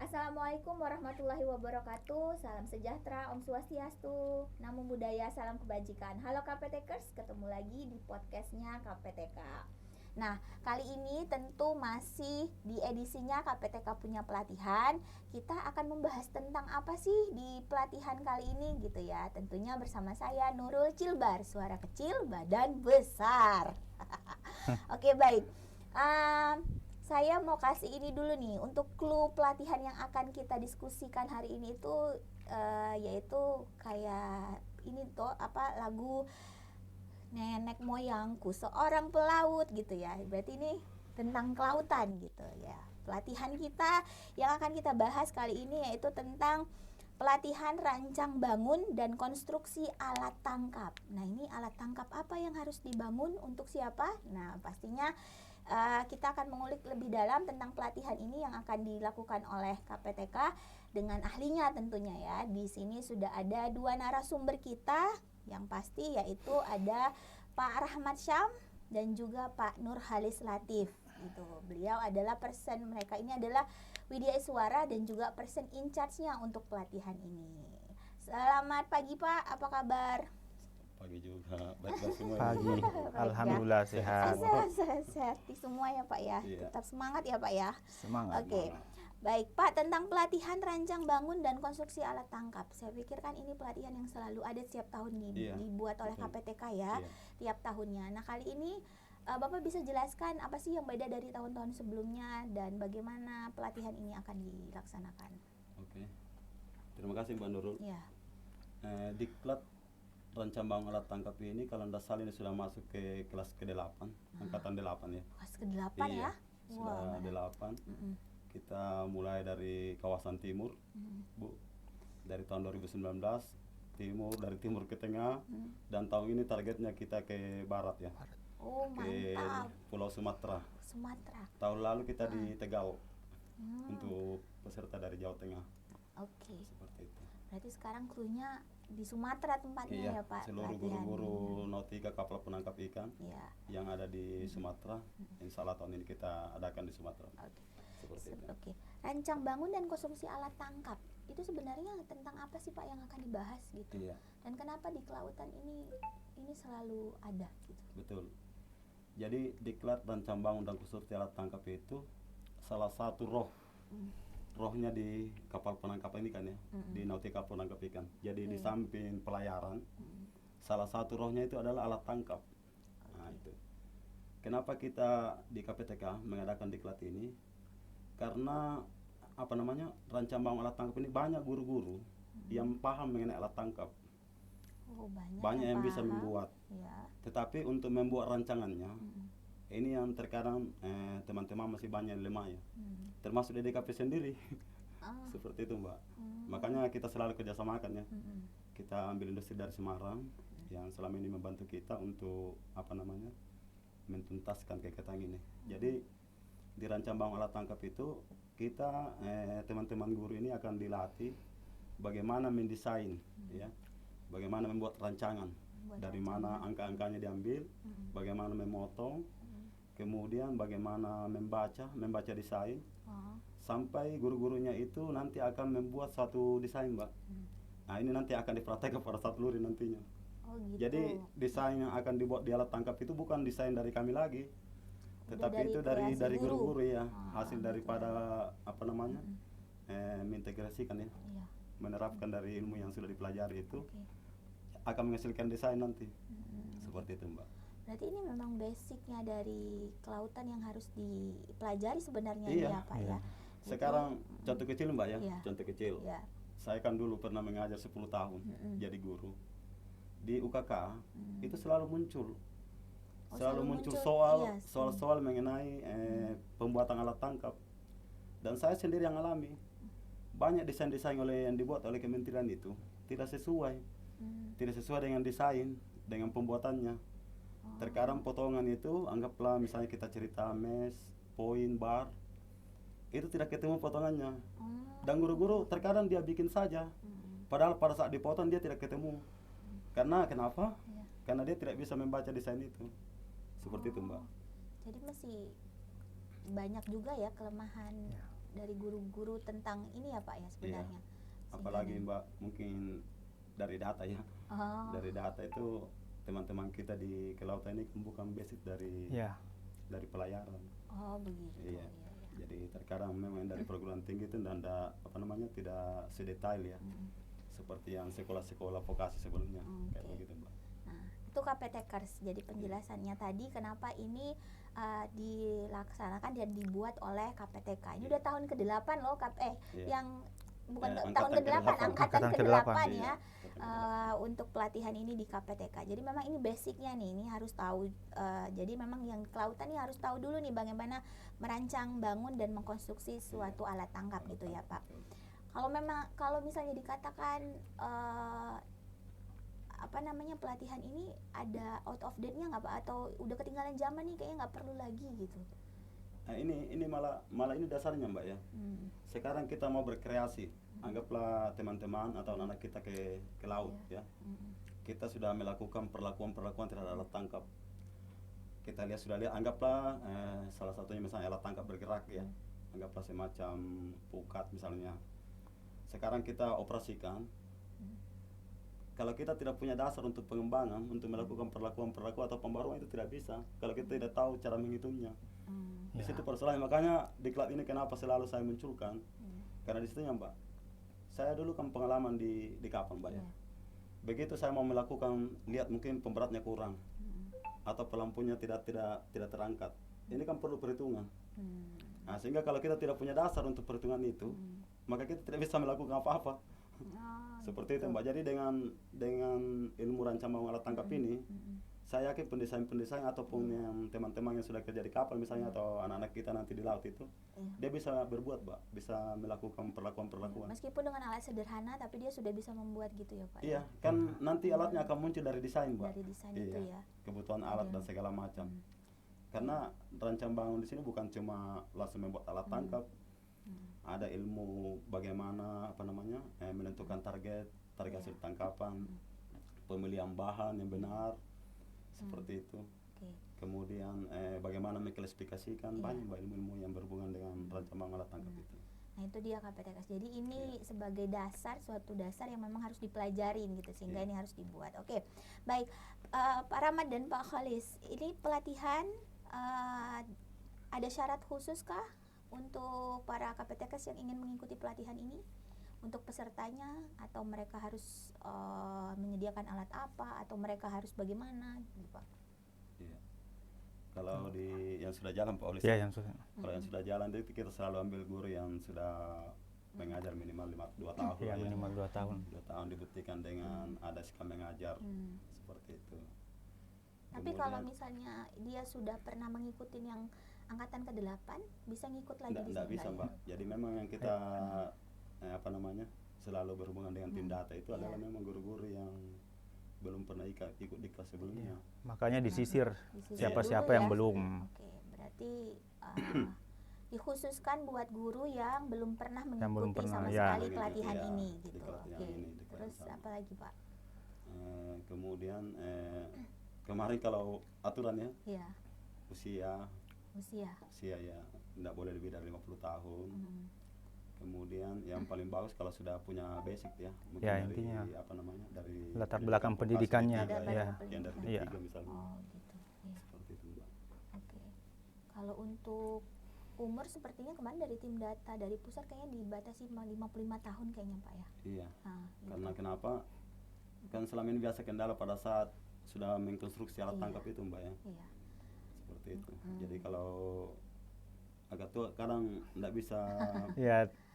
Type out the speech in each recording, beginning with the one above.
Assalamualaikum warahmatullahi wabarakatuh. Salam sejahtera, Om Swastiastu, Namo Buddhaya, salam kebajikan. Halo KPTkers, ketemu lagi di podcastnya KPTK. Nah, kali ini tentu masih di edisinya KPTK punya pelatihan. Kita akan membahas tentang apa sih di pelatihan kali ini gitu ya. Tentunya bersama saya Nurul Cilbar, suara kecil, badan besar. Oke, baik. Saya mau kasih ini dulu nih untuk clue pelatihan yang akan kita diskusikan hari ini itu yaitu kayak ini tuh lagu nenek moyangku seorang pelaut gitu ya. Berarti ini tentang kelautan gitu ya. Pelatihan kita yang akan kita bahas kali ini yaitu tentang pelatihan rancang bangun dan konstruksi alat tangkap. Nah, ini alat tangkap apa yang harus dibangun untuk siapa? Nah, pastinya kita akan mengulik lebih dalam tentang pelatihan ini yang akan dilakukan oleh KPTK dengan ahlinya tentunya ya. Di sini sudah ada dua narasumber kita, yang pasti yaitu ada Pak Rahmat Syam dan juga Pak Nurhalis Latif. Gitu. Beliau adalah mereka ini adalah Widya Iswara dan juga person in charge-nya untuk pelatihan ini. Selamat pagi Pak, apa kabar? Pagi juga, baik-baik semua. Pagi, alhamdulillah sehat. Sehat semua ya Pak ya. Iya. Tetap semangat ya Pak ya. Semangat. Oke. Baik Pak, tentang pelatihan rancang bangun dan konstruksi alat tangkap. Saya pikir kan ini pelatihan yang selalu ada setiap tahun dibuat oleh KPTK ya, tiap tahunnya. Nah, kali ini Bapak bisa jelaskan apa sih yang beda dari tahun-tahun sebelumnya dan bagaimana pelatihan ini akan dilaksanakan? Oke. Terima kasih Mbak Nurul. Ya. Diklat rancang bangun alat tangkap ini kalau tidak salah ini sudah masuk ke kelas ke-8, angkatan 8 ya. Kelas ke-8 Iya, ya? sudah 8. Kita mulai dari kawasan timur, Bu. Dari tahun 2019, dari timur ke tengah, dan tahun ini targetnya kita ke barat ya. Oh, Ke mantap. Pulau Sumatera. Sumatera. Tahun lalu kita di Tegal untuk peserta dari Jawa Tengah. Oke. Seperti itu. Berarti sekarang krunya di Sumatera tempatnya ya Pak? Seluruh pelatihan. guru-guru nautika kapal penangkap ikan Iya. yang ada di Sumatera, insya Allah tahun ini kita adakan di Sumatera. Oke. Seperti itu. Oke. Rancang bangun dan konstruksi alat tangkap itu sebenarnya tentang apa sih Pak yang akan dibahas gitu? Iya, Dan kenapa di kelautan ini selalu ada gitu? betul. Jadi diklat rancang bangun dan konstruksi alat tangkap itu salah satu rohnya di kapal penangkap ini kan ya, di nautika penangkap ikan. Jadi di samping pelayaran, salah satu rohnya itu adalah alat tangkap. Nah itu. Kenapa kita di KPTK mengadakan diklat ini? Karena rancang bangun alat tangkap ini banyak guru-guru yang paham mengenai alat tangkap. Oh, Banyak yang bisa paham. membuat. Ya. Tetapi untuk membuat rancangannya, ini yang terkadang teman-teman masih banyak yang lemah ya. Termasuk di DKP sendiri. Seperti itu Mbak. Makanya kita selalu kerjasamakan ya. Kita ambil industri dari Semarang yang selama ini membantu kita untuk mentuntaskan kegiatan ini. Jadi di rancang bangun alat tangkap itu kita teman-teman guru ini akan dilatih bagaimana mendesain ya. Bagaimana membuat rancangan, dari mana angka-angkanya diambil, bagaimana memotong, kemudian bagaimana membaca desain, sampai guru-gurunya itu nanti akan membuat suatu desain Mbak. Nah ini nanti akan dipraktekkan pada saat luri nantinya. Oh, gitu. Jadi desain yang akan dibuat di alat tangkap itu bukan desain dari kami lagi, tetapi itu dari guru-guru ya, hasil daripada mengintegrasikan ya. Iya. Menerapkan dari ilmu yang sudah dipelajari itu akan menghasilkan desain nanti. Seperti itu Mbak. Berarti ini memang basicnya dari kelautan yang harus dipelajari sebenarnya ya Iya. Pak ya. Sekarang contoh kecil Mbak ya, Iya. contoh kecil. Ya. Saya kan dulu pernah mengajar 10 tahun jadi guru. Di UKK itu selalu muncul. Selalu muncul soal mengenai pembuatan alat tangkap. Dan saya sendiri yang alami. Banyak desain-desain yang dibuat oleh kementerian itu tidak sesuai. Tidak sesuai dengan desain, dengan pembuatannya. Terkadang potongan itu, anggaplah misalnya kita cerita mes, poin, bar, itu tidak ketemu potongannya. Dan guru-guru terkadang dia bikin saja. Padahal pada saat dipotong dia tidak ketemu. Kenapa? Karena dia tidak bisa membaca desain itu. Seperti itu Mbak. Jadi masih banyak juga ya kelemahan dari guru-guru tentang ini ya Pak ya sebenarnya. Apalagi Mbak mungkin dari data ya. Dari data itu teman-teman kita di kelautan ini bukan basic dari pelayaran. Oh begitu. Iya. Jadi terkadang memang dari perguruan tinggi itu tidak sedetail ya. Seperti yang sekolah-sekolah vokasi sebelumnya. Kayak begitu Mbak. Nah, itu KPTKers. Jadi penjelasannya tadi kenapa ini dilaksanakan dan dibuat oleh KPTK. Ini udah tahun ke-8 loh yang bukan tahun ke-8, angkatan ke-8 ya. Untuk pelatihan ini di KPTK. Jadi memang ini basicnya nih, ini harus tahu. Jadi memang yang kelautan ini harus tahu dulu nih bagaimana merancang, bangun dan mengkonstruksi suatu alat tangkap gitu ya Pak. Kalau misalnya dikatakan pelatihan ini ada out of date-nya nggak Pak, atau udah ketinggalan zaman nih kayaknya nggak perlu lagi gitu? Nah, ini malah ini dasarnya Mbak ya. Sekarang kita mau berkreasi. Anggaplah teman-teman atau anak kita ke laut ya. Kita sudah melakukan perlakuan terhadap alat tangkap. Kita sudah lihat anggaplah salah satunya misalnya alat tangkap bergerak ya. Anggaplah semacam pukat misalnya. Sekarang kita operasikan. Kalau kita tidak punya dasar untuk pengembangan, untuk melakukan perlakuan atau pembaruan itu tidak bisa. Kalau kita tidak tahu cara menghitungnya. Di situ persoalannya. Makanya di klub ini kenapa selalu saya munculkan? Karena di situnya Mbak, saya dulu kan pengalaman di kapal Mbak ya. Begitu saya mau melakukan, lihat mungkin pemberatnya kurang atau pelampunya tidak terangkat. Ini kan perlu perhitungan. Nah, sehingga kalau kita tidak punya dasar untuk perhitungan itu, maka kita tidak bisa melakukan apa-apa. Seperti itu Mbak. Jadi dengan ilmu rancangan alat tangkap ini, saya yakin pendesain ataupun yang teman-teman yang sudah kerja di kapal misalnya atau anak-anak kita nanti di laut itu, dia bisa berbuat Mbak, bisa melakukan perlakuan. Meskipun dengan alat sederhana, tapi dia sudah bisa membuat gitu ya Pak? Iya, kan nanti alatnya akan muncul dari desain Mbak. Dari desain itu ya. Kebutuhan alat dan segala macam. Karena rancang bangun di sini bukan cuma langsung membuat alat tangkap. Ada ilmu bagaimana menentukan target hasil tangkapan, pemilihan bahan yang benar, seperti itu. Kemudian bagaimana mengklasifikasikan banyak ilmu-ilmu yang berhubungan dengan rancangan alat tangkap itu. Nah itu dia KPTK. Jadi ini sebagai suatu dasar yang memang harus dipelajarin gitu, sehingga ini harus dibuat. Oke, baik Pak Rahmat dan Pak Khalis, ini pelatihan ada syarat khusus kah untuk para KPTK yang ingin mengikuti pelatihan ini? Untuk pesertanya, atau mereka harus menyediakan alat apa, atau mereka harus bagaimana gitu Pak? Iya. Kalau yang sudah jalan Pak Olis. Iya, yang sudah. Kalau yang sudah jalan itu kita selalu ambil guru yang sudah mengajar minimal 2 tahun. Iya, minimal 2 tahun. 2 tahun dibuktikan dengan ada sikap mengajar. Seperti itu. Tapi kalau misalnya dia sudah pernah mengikuti yang angkatan ke-8, bisa ngikut lagi di sini? Tidak bisa Mbak. Jadi memang yang kita selalu berhubungan dengan tim data itu adalah memang guru-guru yang belum pernah ikut di kelas sebelumnya. Makanya disisir siapa-siapa yang belum. Oke, berarti dikhususkan buat guru yang belum pernah mengikuti sama sekali pelatihan ini gitu. Oke. Terus apa lagi Pak? Kemudian kemarin kalau aturannya usia ya tidak boleh lebih dari 50 tahun. Kemudian yang paling bagus kalau sudah punya basic ya, mungkin ya, dari intinya dari latar belakang pendidikannya yang dari D3 misalnya. Oh gitu. Seperti itu Mbak. Oke. Kalau untuk umur sepertinya kemarin dari tim data dari pusat kayaknya dibatasi 55 tahun kayaknya Pak ya. Iya. Gitu. Karena kenapa? Kan selama ini biasa kendala pada saat sudah mengkonstruksi alat tangkap itu Mbak ya. Iya. Seperti itu. Jadi kalau agak tua kadang tidak bisa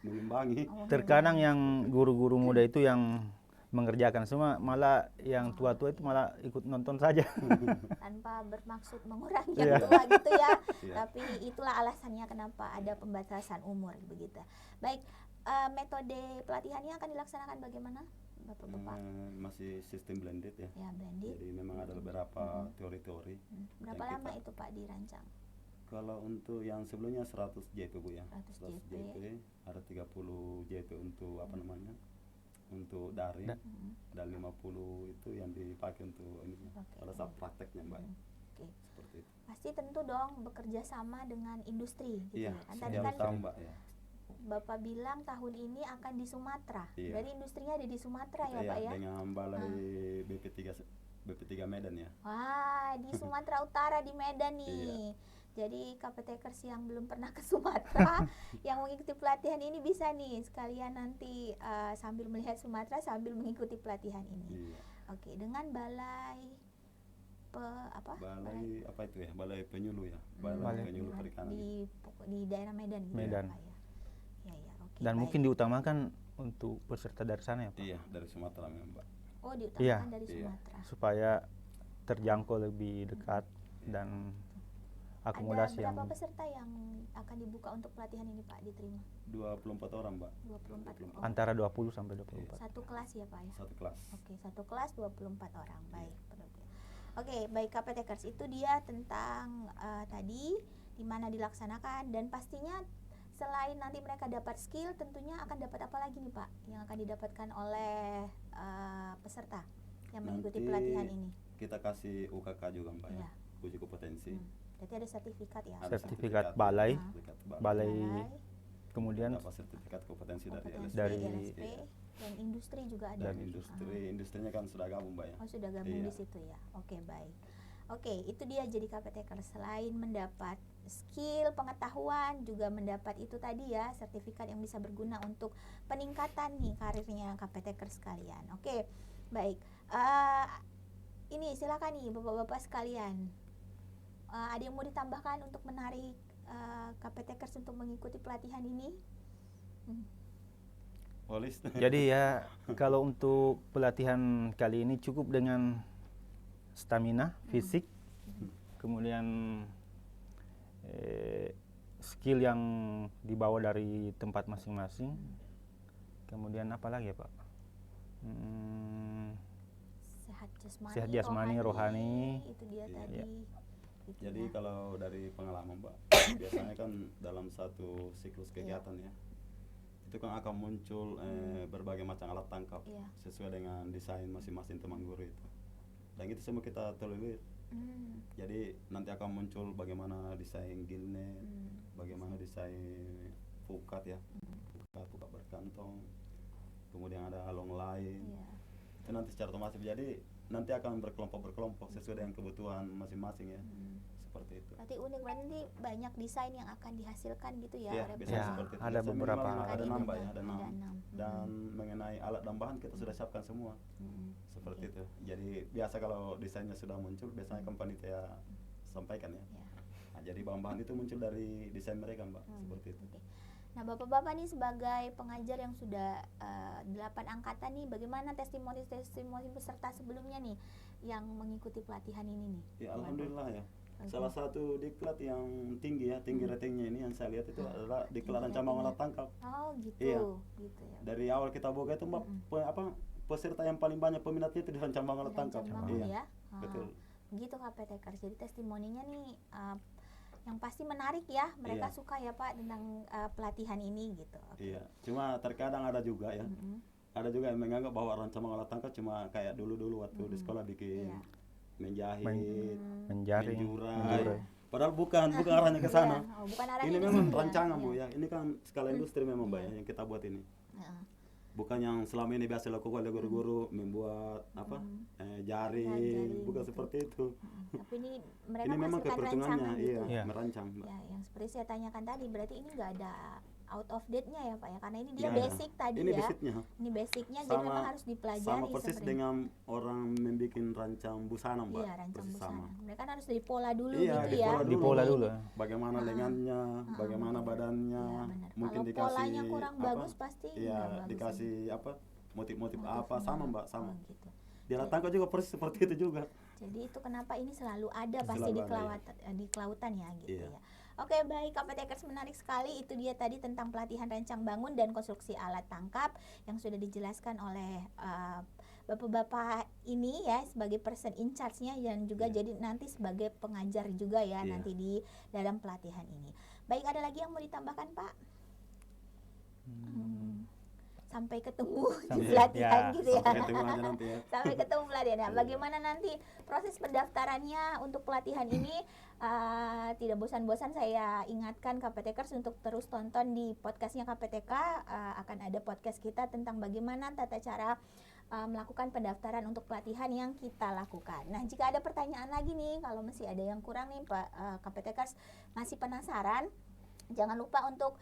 mengimbangi. Terkadang yang guru-guru muda itu yang mengerjakan semua, malah yang tua-tua itu malah ikut nonton saja. Tanpa bermaksud mengurangi yang tua gitu ya. Tapi itulah alasannya kenapa ada pembatasan umur begitu. Baik, metode pelatihannya akan dilaksanakan bagaimana Bapak? Masih sistem blended ya. Ya, blended. Jadi memang ada beberapa teori-teori. Berapa lama itu Pak dirancang? Kalau untuk yang sebelumnya 100 JP Bu ya. 100 JP. Ada 30 JP untuk untuk daring dan 50 itu yang dipakai untuk ini pada saat prakteknya Mbak. Seperti itu. Pasti tentu dong bekerja sama dengan industri gitu ya. Tadi kan Mbak ya. Bapak bilang tahun ini akan di Sumatera. Iya. Dari industrinya ada di Sumatera ya Iya, Pak ya? dengan balai BP3 Medan ya. Wah, di Sumatera Utara di Medan nih. Jadi KPTkers yang belum pernah ke Sumatera yang mengikuti pelatihan ini bisa nih sekalian nanti sambil melihat Sumatera sambil mengikuti pelatihan ini. Iya. Oke, dengan balai Balai apa itu ya? Balai penyuluh ya. Balai penyuluh perikanan. di daerah Medan gitu Medan. ya, Pak ya. Ya, oke. Dan baik. mungkin diutamakan untuk peserta dari sana ya Pak. Iya, dari Sumatera memang, Pak. Oh, diutamakan Iya. dari Iya. Sumatera. Supaya terjangkau lebih dekat dan akomodasi Ada yang berapa peserta yang akan dibuka untuk pelatihan ini Pak diterima? 24 orang, Mbak. 24 orang. antara 20 sampai 24. Satu kelas ya Pak ya? Satu kelas. Oke, satu kelas 24 orang. Baik. Oke, baik KPTkers, itu dia tentang tadi di mana dilaksanakan, dan pastinya selain nanti mereka dapat skill, tentunya akan dapat apa lagi nih Pak yang akan didapatkan oleh peserta yang mengikuti Nanti pelatihan ini? kita kasih UKK juga, Mbak ya. Iya. Uji kompetensi. Berarti ada sertifikat ya? Ada Sertifikat balai, sertifikat balai, kemudian dapat sertifikat kompetensi dari kompetensi dari LSP, dan industri juga ada. Dan industrinya kan sudah gabung, Mbak ya. Oh, sudah gabung Iya. di situ ya. Oke, baik. Oke, itu dia jadi KPTkers, selain mendapat skill, pengetahuan, juga mendapat itu tadi ya, sertifikat yang bisa berguna untuk peningkatan nih karirnya KPTkers sekalian. Oke, baik. Ini silakan nih Bapak-bapak sekalian. Ada yang mau ditambahkan untuk menarik KPTkers untuk mengikuti pelatihan ini? Polis. jadi ya kalau untuk pelatihan kali ini cukup dengan stamina fisik, kemudian skill yang dibawa dari tempat masing-masing, kemudian apa lagi ya Pak? Sehat jasmani, rohani, itu dia tadi. Gitu Jadi ya. kalau dari pengalaman, Mbak, biasanya kan dalam satu siklus kegiatan ya, itu kan akan muncul berbagai macam alat tangkap sesuai dengan desain masing-masing teman guru itu. Dan itu semua kita tolerir. Jadi nanti akan muncul bagaimana desain gillnet, bagaimana desain pukat ya, pukat berkantong, kemudian ada long line. Itu nanti secara otomatis, jadi nanti akan berkelompok sesuai dengan kebutuhan masing-masing ya. Seperti itu. Berarti unik, berarti banyak desain yang akan dihasilkan gitu ya? Iya, representasi. biasanya seperti itu. ada Biasanya beberapa memang ada Ada 6, Mbak ya, ada enam. 6. Dan mengenai alat dan bahan kita sudah siapkan semua. Seperti itu. Jadi biasa kalau desainnya sudah muncul, biasanya akan panitia sampaikan ya. Nah, jadi bahan-bahan itu muncul dari desain mereka, Mbak. Seperti itu. Oke. Nah, Bapak-bapak nih sebagai pengajar yang sudah 8 angkatan nih, bagaimana testimoni peserta sebelumnya nih yang mengikuti pelatihan ini nih? Ya, alhamdulillah ya. Salah satu diklat yang tinggi ratingnya ini yang saya lihat itu adalah diklat cabang alat tangkap. Oh, gitu. Iya. Gitu ya. Dari awal kita buka itu, Mbak, peserta yang paling banyak peminatnya itu di cabang alat tangkap. Bangun ya. Betul. Begitu KPTkers. Jadi testimoninya nih yang pasti menarik ya. Mereka suka ya Pak tentang pelatihan ini gitu. Iya. Cuma terkadang ada juga ya. Ada juga yang menganggap bahwa cabang alat tangkap cuma kayak dulu-dulu waktu di sekolah bikin menjahit, menjaring, menjurai. Padahal bukan arahnya ke sana. Bukan arahnya Ini ke memang situ ya. rancangan, Bu ya. Ini kan skala industri memang, Mbak ya, yang kita buat ini. Bukan yang selama ini biasa dilakukan oleh guru-guru membuat jaring, bukan seperti itu. Tapi ini mereka Ini memang menghasilkan keperhitungannya, rancangan gitu. merancang, Mbak. Ya, yang seperti saya tanyakan tadi, berarti ini nggak ada out of date-nya ya Pak ya, karena ini dia Ya, basic tadi ini ya. basicnya. Ini basicnya, jadi memang harus dipelajari. Sama persis seperti dengan orang membuat rancang busana, Mbak. Iya, rancang Persis busana. sama. Mereka kan harus dari pola dulu Iya, gitu ya. Di pola dulu. Bagaimana lengannya, bagaimana badannya, Iya, benar. mungkin Kalau dikasih polanya kurang bagus pasti nggak iya, bagus. dikasih motif-motif apa, sama, Mbak, sama. Oh, gitu. Di alat tangkap juga persis seperti itu juga. Jadi itu kenapa ini selalu ada pasti Selalu ada, di kelautan ya gitu Iya. ya. Oke, baik KPTkers, menarik sekali itu dia tadi tentang pelatihan rancang bangun dan konstruksi alat tangkap yang sudah dijelaskan oleh bapak-bapak ini ya sebagai person in charge-nya, dan juga jadi nanti sebagai pengajar juga ya nanti di dalam pelatihan ini. Baik, ada lagi yang mau ditambahkan Pak? sampai ketemu di Sampai- pelatihan ya, gitu ya. Sampai ketemu aja nanti ya. Sampai ketemu pelatihan. Nah, Iya. bagaimana nanti proses pendaftarannya untuk pelatihan ini? Tidak bosan-bosan saya ingatkan KPTkers untuk terus tonton di podcastnya KPTK. Akan ada podcast kita tentang bagaimana tata cara melakukan pendaftaran untuk pelatihan yang kita lakukan. Nah, jika ada pertanyaan lagi nih, kalau masih ada yang kurang nih Pak KPTkers masih penasaran, jangan lupa untuk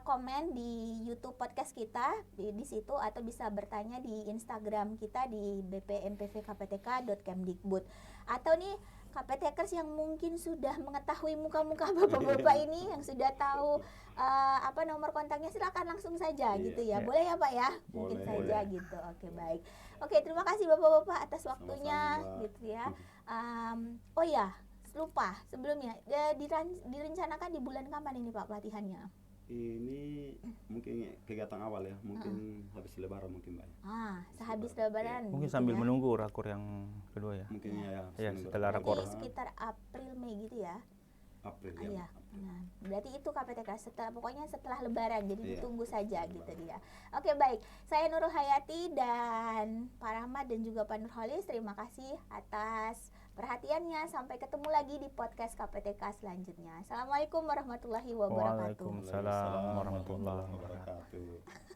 komen di YouTube podcast kita di situ, atau bisa bertanya di Instagram kita di bpmpvkptk.kemdikbud. Atau nih KPTkers yang mungkin sudah mengetahui muka-muka bapak-bapak ini, yang sudah tahu nomor kontaknya, silakan langsung saja gitu ya. Iya. Boleh ya Pak ya? Mungkin Boleh. saja gitu. Oke, baik. Oke, terima kasih bapak-bapak atas waktunya. Sama-sama, Mbak. Gitu ya. Oh ya, lupa sebelumnya, direncanakan di bulan kapan ini Pak pelatihannya? Ini mungkin kegiatan awal ya, mungkin habis lebaran mungkin Mbak. Sehabis lebaran. Mungkin gitu sambil ya. menunggu rakor yang kedua ya. Mungkin ya. Ya, seminggu setelah depan. rakor. Jadi sekitar April Mei gitu ya. April Iya. ya. Nah, berarti itu KPTK pokoknya setelah lebaran, jadi Iya. ditunggu saja gitu dia. Oke, baik. Saya Nurul Hayati dan Pak Rahmat dan juga Pak Nurholis, terima kasih atas perhatiannya. Sampai ketemu lagi di podcast KPTK selanjutnya. Assalamualaikum warahmatullahi wabarakatuh. Waalaikumsalam warahmatullahi wabarakatuh.